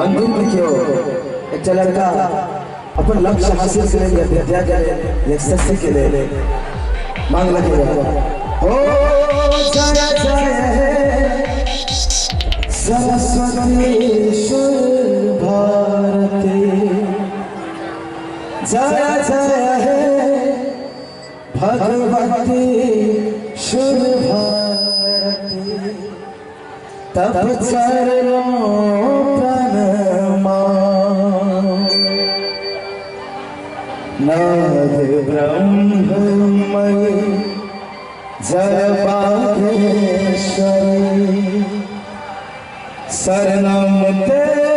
मंदिर में क्यों एक लड़का अपन लक्ष्य हासिल करेंगे, विद्या करेंगे, यशस्वी के लिए मांग लगेगा। हो जय जय सरस्वती भारती, जय जय भगवती शुभ भारती, तब चरणों प्रणमाम। नाद ब्रह्ममयी जय बागेश्वरी, शरणम ते